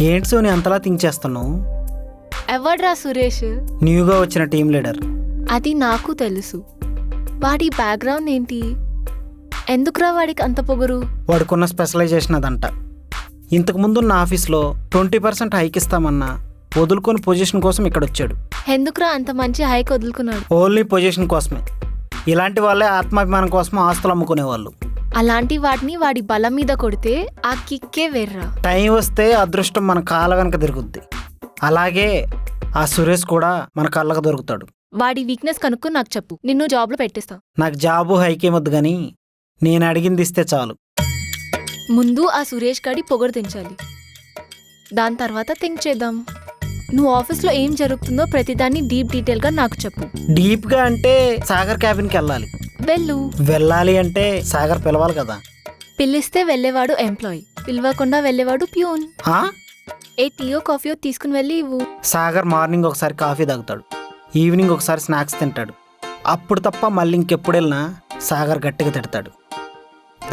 ఏంటి సోని అంతలా థింక్ చేస్తున్నావు? ఎవడ్రా సురేష్? న్యూగా వచ్చిన టీం లీడర్. అది నాకు తెలుసు. వాడి బ్యాక్గ్రౌండ్ ఏంటి? ఎందుకురా వాడికి అంత పొగరు? వాడుకున్న స్పెషలైజేషన్ అదంట. ఇంతకుముందు ఉన్న ఆఫీస్లో 20% హైక్ ఇస్తామన్నా వదులుకొని పొజిషన్ కోసం ఇక్కడ వచ్చాడు. ఎందుకురా అంత మంచి హైక్ వదులుకున్నాడు? ఓన్లీ పొజిషన్ కోసమే. ఇలాంటి వాళ్ళే ఆత్మాభిమానం కోసం ఆస్తులు అమ్ముకునేవాళ్ళు. అలాంటి వాటిని వాడి బలం మీద కొడితే ఆ కిక్కే వేర్రా. టైం వస్తే అదృష్టం మన కాళ్ళ వెనక దొరుకుద్ది. అలాగే ఆ సురేష్ కూడా మన కళ్ళకు దొరుకుతాడు. వాడి వీక్నెస్ కనుక్కు నాకు చెప్పు, నిన్ను జాబ్లో పెట్టిస్తా. నాకు జాబు హైకేమొద్దు కానీ నేను అడిగింది ఇస్తే చాలు. ముందు ఆ సురేష్ గాడి పొగరు తెంచాలి, దాని తర్వాత థింక్ చేద్దాం. నువ్వు ఆఫీస్లో ఏం జరుగుతుందో ప్రతిదాన్ని డీప్ డీటెయిల్గా నాకు చెప్పు. డీప్గా అంటే సాగర్ క్యాబిన్కి వెళ్ళాలి. వెళ్ళాలి అంటే సాగర్ పిలవాలి కదా. పిలిస్తే వెళ్ళేవాడు ఎంప్లాయీ, పిలవకుండా వెళ్ళేవాడు ప్యూన్. ఏ టీయో కాఫీయో తీసుకుని వెళ్ళి ఇవ్వు. సాగర్ మార్నింగ్ ఒకసారి కాఫీ తాగుతాడు, ఈవినింగ్ ఒకసారి స్నాక్స్ తింటాడు. అప్పుడు తప్ప మళ్ళీ ఇంకెప్పుడు వెళ్ళినా సాగర్ గట్టిగా తిడతాడు.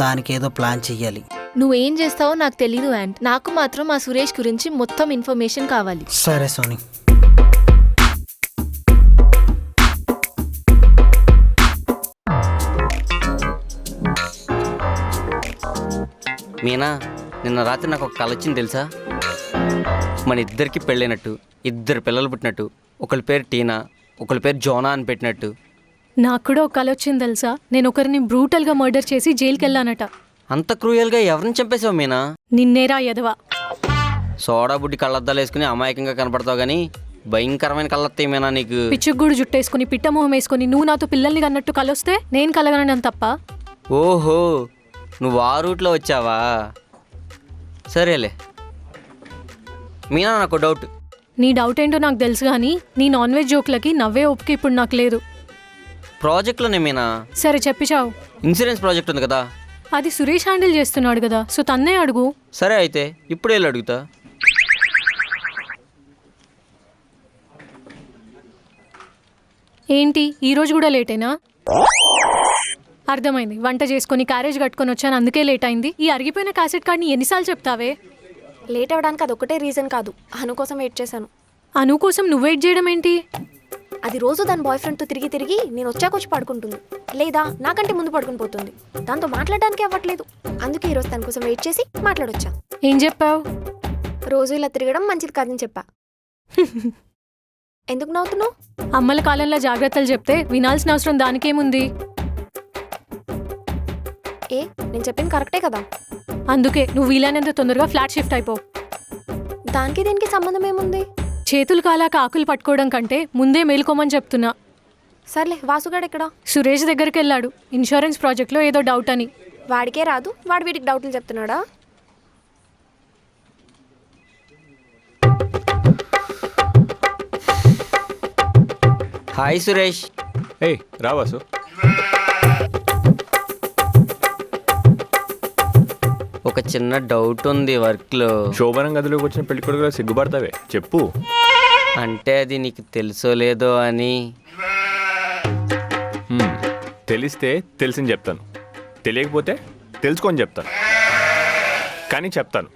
దానికి ఏదో ప్లాన్ చెయ్యాలి. నువ్వేం చేస్తావో నాకు తెలీదు యాంట్. నాకు మాత్రం ఆ సురేష్ గురించి మొత్తం ఇన్ఫర్మేషన్ కావాలి. సరే సోని. మీనా, నిన్న రాత్రి నాకు ఒక కల వచ్చింది తెలుసా? మన ఇద్దరికి పెళ్ళైనట్టు, 2 పిల్లలు పుట్టినట్టు, ఒకరి పేరు టీనా, ఒకరి పేరు జోనా అని పెట్టినట్టు. నాకు కూడా ఒక కల వచ్చింది తెలుసా? నేను ఒకరిని బ్రూటల్గా మర్డర్ చేసి జైలుకి వెళ్ళానట. అంత క్రూయల్గా ఎవరిని చంపేశావు మీనా? నిన్నేరా ఎదవా. సోడా బుడ్డి కళ్ళద్దాలు వేసుకుని అమాయకంగా కనపడతావు కానీ భయంకరమైన కళ్ళొస్తాయి మీనా నీకు. పిచ్చుగూడు జుట్టేసుకుని పిట్టమోహం వేసుకుని నువ్వు నాతో పిల్లల్ని కన్నట్టు కలొస్తే నేను కలగనని తప్ప. ఓహో, నువ్వు ఆ రూట్లో వచ్చావా? సరేలే మీనా, నాకు డౌట్. నీ డౌట్ ఏంటో నాకు తెలుసు కానీ నీ నాన్ వెజ్ జోక్లకి నవ్వే ఓపిక ఇప్పుడు నాకు లేదు. ప్రాజెక్ట్లోనే మీనా. సరే చెప్పిచావు. ఇన్సూరెన్స్ ప్రాజెక్ట్ ఉంది కదా, అది సురేష్ హ్యాండిల్ చేస్తున్నాడు కదా, సో తన్నే అడుగు. సరే అయితే ఇప్పుడు వెళ్ళి అడుగుతా. ఏంటి ఈరోజు కూడా లేటేనా? అర్థమైంది, వంట చేసుకొని క్యారేజ్ కట్టుకొని వచ్చాను అందుకే లేట్ అయింది. ఈ అరిగిపోయిన క్యాసెట్ కార్డ్ని ఎన్నిసార్లు చెప్తావే? లేట్ అవ్వడానికి అదొకటే రీజన్ కాదు, అను కోసం వెయిట్ చేశాను. అను కోసం నువ్వు వెయిట్ చేయడం ఏంటి? అది రోజు దాని బాయ్ ఫ్రెండ్తో తిరిగి తిరిగి నేను వచ్చాకొచ్చి పడుకుంటుంది, లేదా నాకంటే ముందు పడుకుని పోతుంది. దాంతో మాట్లాడడానికి అవ్వట్లేదు, అందుకే ఈరోజు తన కోసం వెయిట్ చేసి మాట్లాడొచ్చా. ఏం చెప్పావు? రోజు ఇలా తిరగడం మంచిది కాదని చెప్పా. ఎందుకు నవ్వుతున్నావు? అమ్మల కాలంలో జాగ్రత్తలు చెప్తే వినాల్సిన అవసరం దానికేముంది? ఏ నేను చెప్పింది కరెక్టే కదా. అందుకే నువ్వు వీలైనంత తొందరగా ఫ్లాట్ షిఫ్ట్ అయిపో. దానికి దీనికి సంబంధం ఏముంది? చేతులు కాలాక ఆకులు పట్టుకోవడం కంటే ముందే మేలుకోమని చెప్తున్నా. సర్లే, వాసుగాడు ఎక్కడా? సురేష్ దగ్గరికి వెళ్ళాడు, ఇన్సూరెన్స్ ప్రాజెక్ట్లో ఏదో డౌట్ అని. వాడికే రాదు, వాడు వీడికి డౌట్లు చెప్తున్నాడా? హాయ్ సురేష్. ఏయ్ రావాసు. ఒక చిన్న డౌట్ ఉంది వర్క్లో. శోభనం గదిలోకి వచ్చిన పెళ్లి కొడుకులో సిగ్గుపడతావే, చెప్పు. అంటే అది నీకు తెలుసో లేదో అని. తెలిస్తే తెలిసింది చెప్తాను, తెలియకపోతే తెలుసుకొని చెప్తాను, కానీ చెప్తాను.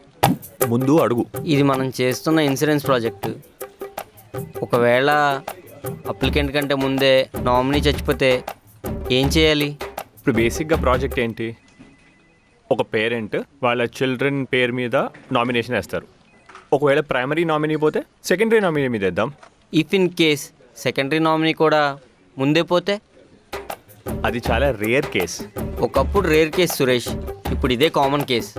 ముందు అడుగు. ఇది మనం చేస్తున్న ఇన్సూరెన్స్ ప్రాజెక్టు. ఒకవేళ అప్లికెంట్ కంటే ముందే నామినీ చచ్చిపోతే ఏం చేయాలి? ఇప్పుడు బేసిక్గా ప్రాజెక్ట్ ఏంటి? ఒక పేరెంట్ వాళ్ళ చిల్డ్రన్ పేరు మీద నామినేషన్ వేస్తారు. ఒకవేళ ప్రైమరీ నామినీ పోతే సెకండరీ నామినీ మీద వేద్దాం. If in case secondary nominee కూడా ముందే పోతే? అది చాలా రేర్ కేస్. ఒకప్పుడు రేర్ కేస్ సురేష్, ఇప్పుడు ఇదే కామన్ కేస్.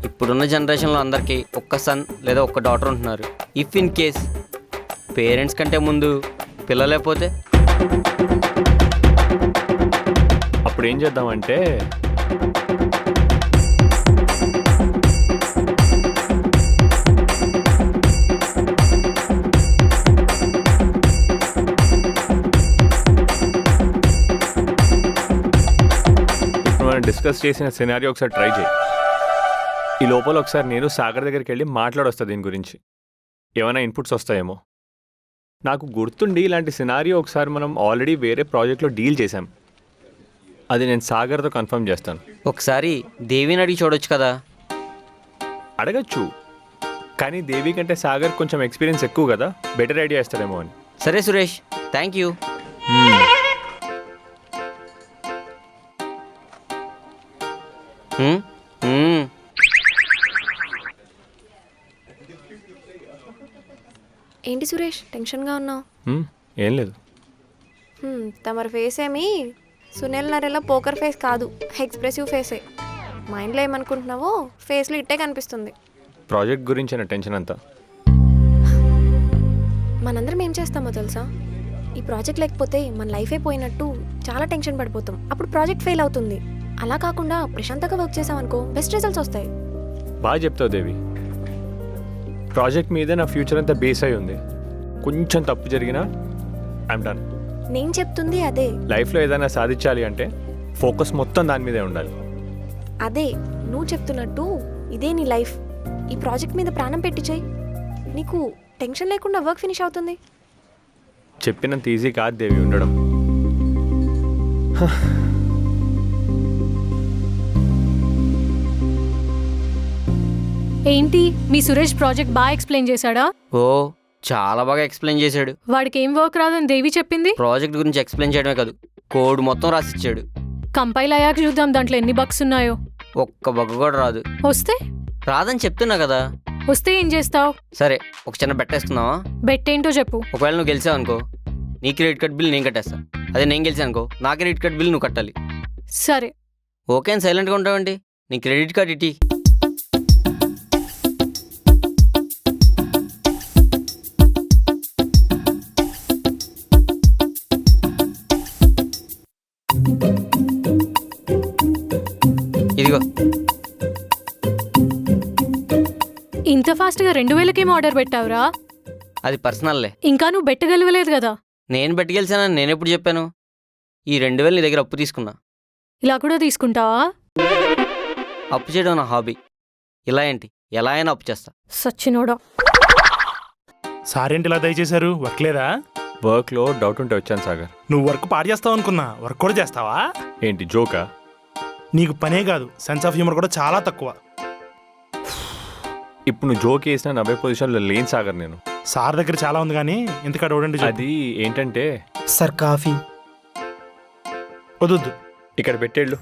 ఇప్పుడున్న జనరేషన్లో అందరికీ ఒక్క సన్ లేదా ఒక్క డాటర్ ఉంటున్నారు. ఇఫ్ ఇన్ కేస్ పేరెంట్స్ కంటే ముందు పిల్లలే పోతే అప్పుడు ఏం చేద్దామంటే, ఇప్పుడు మనం డిస్కస్ చేసిన సినారియో ఒకసారి ట్రై చేయి. ఈ లోపల ఒకసారి నేను సాగర్ దగ్గరికి వెళ్ళి మాట్లాడొస్తా దీని గురించి. ఏమైనా ఇన్పుట్స్ వస్తాయేమో. నాకు గుర్తుండి ఇలాంటి సినారియో ఒకసారి మనం ఆల్రెడీ వేరే ప్రాజెక్ట్లో డీల్ చేశాం. అది నేను సాగర్తో కన్ఫర్మ్ చేస్తాను. ఒకసారి దేవిని అడిగి చూడొచ్చు కదా. అడగచ్చు, కానీ దేవి కంటే సాగర్ కొంచెం ఎక్స్పీరియన్స్ ఎక్కువ కదా, బెటర్ ఐడియా ఇస్తారేమో అని. సరే సురేష్, థ్యాంక్ యూ. ఏంటి సురేష్ టెన్షన్గా ఉన్నావు? ఏం లేదు. తమరి ఫేస్ ఏమి సునీల్ నరేలా పోకర్ ఫేస్ కాదు, ఎక్స్ప్రెసివ్ ఫేసే. మైండ్లో ఏమనుకుంటున్నావో ఫేస్లో ఇట్టే కనిపిస్తుంది. ప్రాజెక్ట్ గురించి నా టెన్షన్ అంతా. మనందరం ఏం చేస్తామో తెలుసా? ఈ ప్రాజెక్ట్ లేకపోతే మన లైఫే పోయినట్టు చాలా టెన్షన్ పడిపోతాం. అప్పుడు ప్రాజెక్ట్ ఫెయిల్ అవుతుంది. అలా కాకుండా ప్రశాంతంగా వర్క్ చేసామనుకో బెస్ట్ రిజల్ట్స్ వస్తాయి. బాగా చెప్తావు దేవి. ప్రాజెక్ట్ మీద నా ఫ్యూచర్ అంతా బేస్ అయి ఉంది. కొంచెం తప్పు జరిగినా ఐఎమ్ డన్. నేను చెప్తుంది అదే. లైఫ్లో ఏదైనా సాధించాలి అంటే ఫోకస్ మొత్తం దాని మీదే ఉండాలి. అదే నువ్వు చెప్తున్నట్టు ఇదే నీ లైఫ్. ఈ ప్రాజెక్ట్ మీద ప్రాణం పెట్టి చేయి, నీకు టెన్షన్ లేకుండా వర్క్ ఫినిష్ అవుతుంది. చెప్పినంత ఈజీ కాదు దేవి ఉండడం. ఏంటి మీ సురేష్ ప్రాజెక్ట్ బాగా ఎక్స్ప్లెయిన్ చేశాడా? ఓ చాలా బాగా ఎక్స్ప్లెయిన్ చేశాడు. వాడికి ఏం వర్క్ రాదని దేవి చెప్పింది. ప్రాజెక్ట్ గురించి ఎక్స్ప్లెయిన్ చేయడమే కాదు, కోడ్ మొత్తం రాసిచ్చాడు. కంపైల్ అయ్యాక చూద్దాం దాంట్లో ఎన్ని బగ్స్ ఉన్నాయో. ఒక్క బగ్గు కూడా రాదు. వస్తే రాదని చెప్తున్నా కదా. వస్తే ఏం చేస్తావు? సరే ఒక చిన్న బెట్టేసుకుందామా? బెట్ ఏంటో చెప్పు. ఒకవేళ నువ్వు గెలిచావు అనుకో, నీ క్రెడిట్ కార్డ్ బిల్ నేను కట్టేస్తా. అదే నేను గెలిచాను అనుకో, నా క్రెడిట్ కార్డ్ బిల్ నువ్వు కట్టాలి. సరే. ఓకే అని సైలెంట్గా ఉంటావండి. నీ క్రెడిట్ కార్డ్ ఇటీ. ఇదిగో. ఇంత ఫాస్ట్గా 2000కేం ఆర్డర్ పెట్టావురా? అది పర్సనల్లే. ఇంకా నువ్వు బెట్టగలవలేదు కదా. నేను బెట్టి గెలిచానని నేను ఎప్పుడు చెప్పాను? ఈ 2000 నీ దగ్గర అప్పు తీసుకున్నా. ఇలా కూడా తీసుకుంటావా? అప్పు చేయడం నా హాబీ. ఇలా ఏంటి, ఎలా అయినా అప్పు చేస్తా. సచ్చినోడా. సారేంటి ఇలా దయచేశారు? వర్క్ లేదా? వర్క్లో డౌట్ ఉంటే వచ్చాను సాగర్. నువ్వు వర్క్ పాడు చేస్తావు అనుకున్నా, వర్క్ కూడా చేస్తావా? ఏంటి జోకా? నీకు పనే కాదు, సెన్స్ ఆఫ్ హ్యూమర్ కూడా చాలా తక్కువ. ఇప్పుడు నువ్వు జోక్ వేసినా నవ్వే పొజిషన్లో లేని సాగర్ నేను. సార్ దగ్గర చాలా ఉంది కానీ ఇంతకా డౌట్ అది ఏంటంటే సార్ కాఫీ. వద్దు. ఇక్కడ పెట్టేళ్ళు.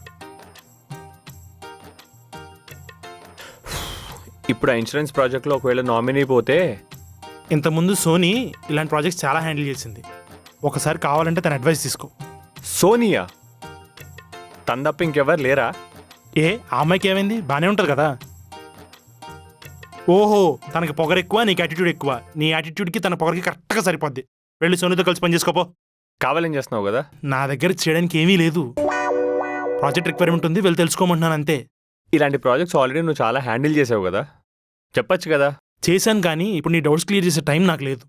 ఇప్పుడు ఆ ఇన్సూరెన్స్ ప్రాజెక్ట్లో ఒకవేళ నామినీ పోతే. ఇంతకుముందు సోనీ ఇలాంటి ప్రాజెక్ట్స్ చాలా హ్యాండిల్ చేసింది. ఒకసారి కావాలంటే తన అడ్వైస్ తీసుకో. సోనియా? తన తప్ప ఇంకెవరు లేరా? ఏ ఆ అమ్మాయికి ఏమైంది? బాగానే ఉంటుంది కదా. ఓహో, తనకి పొగరు ఎక్కువ, నీకు యాటిట్యూడ్ ఎక్కువ. నీ యాటిట్యూడ్కి తన పొగరికి కరెక్ట్గా సరిపోద్ది. వెళ్ళి సోనీతో కలిసి పని చేసుకోపో. కావాలని చేస్తున్నావు కదా. నా దగ్గర చేయడానికి ఏమీ లేదు. ప్రాజెక్ట్ రిక్వైర్మెంట్ ఉంది, వెళ్ళి తెలుసుకోమంటున్నాను అంతే. ఇలాంటి ప్రాజెక్ట్స్ ఆల్రెడీ నువ్వు చాలా హ్యాండిల్ చేసావు కదా, చెప్పచ్చు కదా. చేశాను కానీ ఇప్పుడు నీ డౌట్స్ క్లియర్ చేసే టైం నాకు లేదు.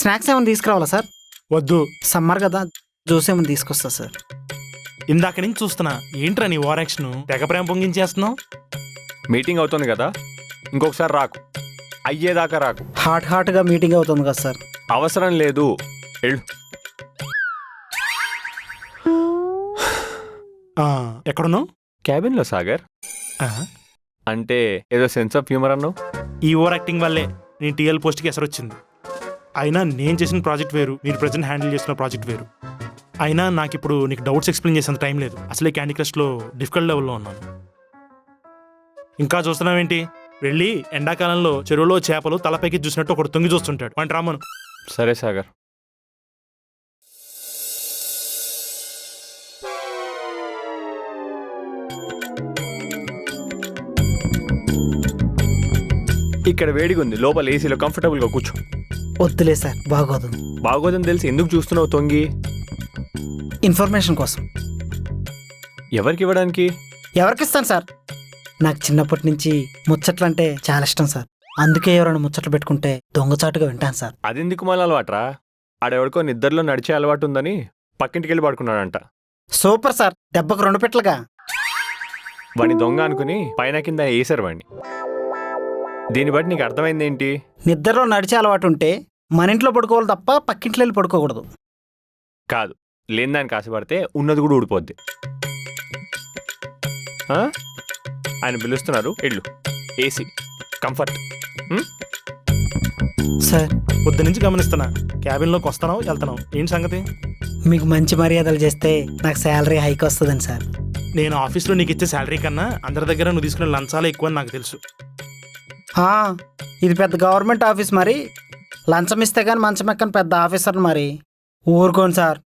స్నాక్స్ ఏమైనా తీసుకురావాలా సార్? వద్దు. సమ్మర్ కదా, జ్యూస్ ఏమైనా తీసుకొస్తా సార్. ఇందాక నుంచి చూస్తున్నా, ఏంట్రా నీ ఓవర్ యాక్షన్? తెగ ప్రేమ పొంగించేస్తున్నావు. మీటింగ్ అవుతుంది కదా, ఇంకొకసారి రాకు. అయ్యేదాకా రాకు. హాట్గా మీటింగ్ అవుతుంది కదా సార్. అవసరం లేదు, వెళ్ళు. ఎక్కడున్నావు? క్యాబిన్లో సాగర్. అంటే ఏదో సెన్స్ ఆఫ్ హ్యూమర్ అన్నావు. ఈ ఓవర్ యాక్టింగ్ వల్లే నీ టీఎల్ పోస్ట్కి ఎసరు వచ్చింది. అయినా నేను చేసిన ప్రాజెక్ట్ వేరు, మీరు ప్రజెంట్ హ్యాండిల్ చేసిన ప్రాజెక్ట్ వేరు. అయినా నాకు ఇప్పుడు నీకు డౌట్స్ ఎక్స్ప్లెయిన్ చేసేంత టైం లేదు. అసలే క్యాండీ క్రష్లో డిఫికల్ట్ లెవెల్లో ఉన్నాను. ఇంకా చూస్తున్నావేంటి? వెళ్ళి ఎండాకాలంలో చెరువులో చేపలు తలపైకి చూసినట్టు ఒకటి తొంగి చూస్తుంటాడు, వాడిని రామను. సరే సాగర్. ఇక్కడ వేడిగా ఉంది, లోపల ఏసీలో కంఫర్టబుల్గా కూర్చో. వద్దులే సార్, బాగోదు. బాగోదని తెలిసి ఎందుకు చూస్తున్నావు తొంగి? ఇన్ఫర్మేషన్ కోసం. ఎవరికి ఇవ్వడానికి? ఎవరికిస్తాను సార్? నాకు చిన్నప్పటి నుంచి ముచ్చట్లంటే చాలా ఇష్టం సార్. అందుకే ఎవరైనా ముచ్చట్లు పెట్టుకుంటే దొంగచాటుగా వింటాను సార్. అదెందుకు మళ్ళీ అలవాట్రా? ఆడెవడికో నిద్రలో నడిచే అలవాటు ఉందని పక్కింటికి వెళ్ళి పడుకున్నాడంట. సూపర్ సార్, దెబ్బకు 2 పెట్టలుగా. వాడిని దొంగ అనుకుని పైన కింద వేసారు వాడిని. దీన్ని బట్టి నీకు అర్థమైంది ఏంటి? నిద్రలో నడిచే అలవాటు ఉంటే మన ఇంట్లో పడుకోవాలి తప్ప పక్కింట్లో వెళ్ళి పడుకోకూడదు. కాదు, లేని దానికి ఆశపడితే ఉన్నది కూడా ఊడిపోద్ది. ఆయన పిలుస్తున్నారు, ఇళ్ళు. AC, comfort. సార్ పొద్దు నుంచి గమనిస్తున్నా, క్యాబిన్లోకి వస్తాను వెళ్తాను, ఏంటి సంగతి? మీకు మంచి మర్యాదలు చేస్తే నాకు శాలరీ హైక్ వస్తుందని సార్. నేను ఆఫీస్లో నీకు ఇచ్చే శాలరీ కన్నా అందరి దగ్గర నువ్వు తీసుకునే లంచాలే ఎక్కువ అని నాకు తెలుసు. ఆ, ఇది పెద్ద గవర్నమెంట్ ఆఫీస్ మరి, లంచం ఇస్తే కానీ మంచం ఎక్కని పెద్ద ఆఫీసర్ మరి. ఊరుకోండి సార్,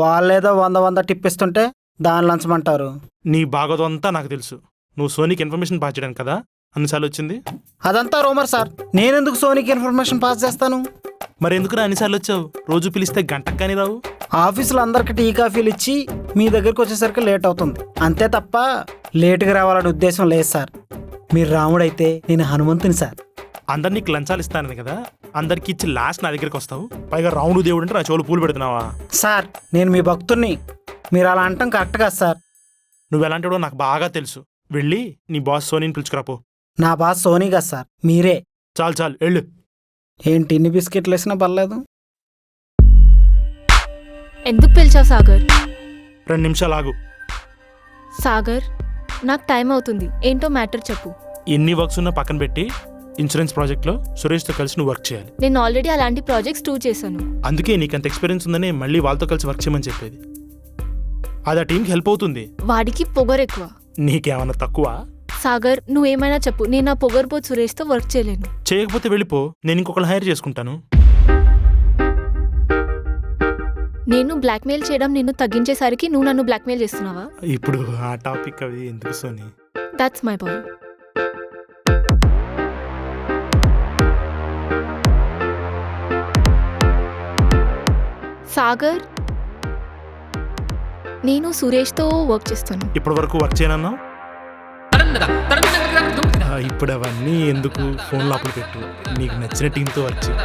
వాళ్ళేదో 100 టిప్ ఇస్తుంటే దాని లంచం అంటారు. నీ బాగోదు అంతా నాకు తెలుసు. నువ్వు సోనీకి ఇన్ఫర్మేషన్ పాస్ చేయడానికి కదా అన్నిసార్లు వచ్చింది. అదంతా రూమర్ సార్, నేనెందుకు సోనీకి ఇన్ఫర్మేషన్ పాస్ చేస్తాను? మరి ఎందుకు అన్నిసార్లు వచ్చావు? రోజు పిలిస్తే గంటకు కానీ రావు. ఆఫీసులో అందరికి టీ కాఫీలు ఇచ్చి మీ దగ్గరికి వచ్చేసరికి లేట్ అవుతుంది, అంతే తప్ప లేటుగా రావాలనే ఉద్దేశం లేదు సార్. మీరు రాముడైతే నేను హనుమంతుని సార్. అందరు నీకు లంచాలు ఇస్తానని కదా, అందరికి ఇచ్చి లాస్ట్ నా దగ్గరికి వస్తావు. పైగా రాముడు దేవుడు అంటే నా చెవులు పూలు పెడుతున్నావా? సార్ నేను మీ భక్తుడిని, మీరు అలా అంటాం కరెక్ట్ కాదు సార్. నువ్వు ఎలాంటివాడో నాకు బాగా తెలుసు. వెళ్ళి నీ బాస్ సోనీని పిలుచుకురాపో. నా బాస్ సోనీ కాదు సార్, మీరే. చాలు చాలు వెళ్ళు. ఏంటి ఇన్ని బిస్కెట్లు వేసినా పర్లేదు? ఎందుకు పిలిచావు సాగర్? 2 నిమిషాలు ఆగు. సాగర్, నాకు టైం అవుతుంది, ఏంటో మ్యాటర్ చెప్పు. ఎన్ని వర్క్స్ ఉన్నా పక్కన పెట్టి ఇన్సూరెన్స్ ప్రాజెక్ట్లో సురేష్తో కలిసి నువ్వు వర్క్ చేయాలి. నేను ఆల్రెడీ అలాంటి ప్రాజెక్ట్స్ 2 చేశాను. అందుకే నీకు అంత ఎక్స్పీరియన్స్ ఉందని మళ్ళీ వాళ్ళతో కలిసి వర్క్ చేయమని చెప్పేది. అది ఆ టీంకి హెల్ప్ అవుతుంది. వాడికి పొగరు ఎక్కువ. నీకేమన్నా తక్కువ? సాగర్, నువ్వేమైనా చెప్పు, నేను ఆ పొగరుపోతు సురేష్తో వర్క్ చేయలేను. చేయకపోతే వెళ్ళిపో, నేను ఇంకొకరు హైర్ చేసుకుంటాను. నేను బ్లాక్మెయిల్ చేయడం నిన్ను తగ్గించేసరికి నువ్వు నన్ను బ్లాక్మెయిల్ చేస్తున్నావా? ఇప్పుడు ఆ టాపిక్ అవి ఎందుకు సోనీ? That's my boy. సాగర్, నేను సురేష్తో వర్క్ చేస్తాను. ఇప్పటి వరకు వర్క్ చేయనన్నా? ఇప్పుడు అవన్నీ ఎందుకు, ఫోన్ లోపల పెట్టు, నీకు నచ్చిన టీంతో వర్క్ చేయి.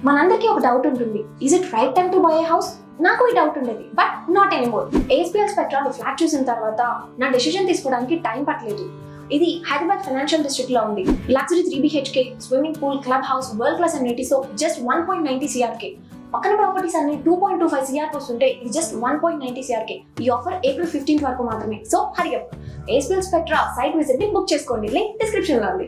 మనందరికీ ఒక డౌట్ ఉంటుంది, is it right time to buy a house? నాకు ఈ డౌట్ ఉండేది, but not anymore. ASPL Spectra flat చూసిన తర్వాత నా డెసిషన్ తీసుకోవడానికి టైం పట్టలేదు. ఇది హైదరాబాద్ ఫైనాన్షియల్ డిస్ట్రిక్ట్ లో ఉంది. Luxury 3 BHK, swimming pool, club house, world class amenities, just 1.90 CRK. పక్కన ప్రాపర్టీస్ అన్ని 2.25 CR వస్తుంటే ఇది జస్ట్ 1.90 CRK. ఈ ఆఫర్ ఏప్రిల్ 15 వరకు మాత్రమే. So hurry up, ASPL Spectra site visit ని బుక్ చేసుకోండి, లింక్ డిస్క్రిప్షన్ లో ఉంది.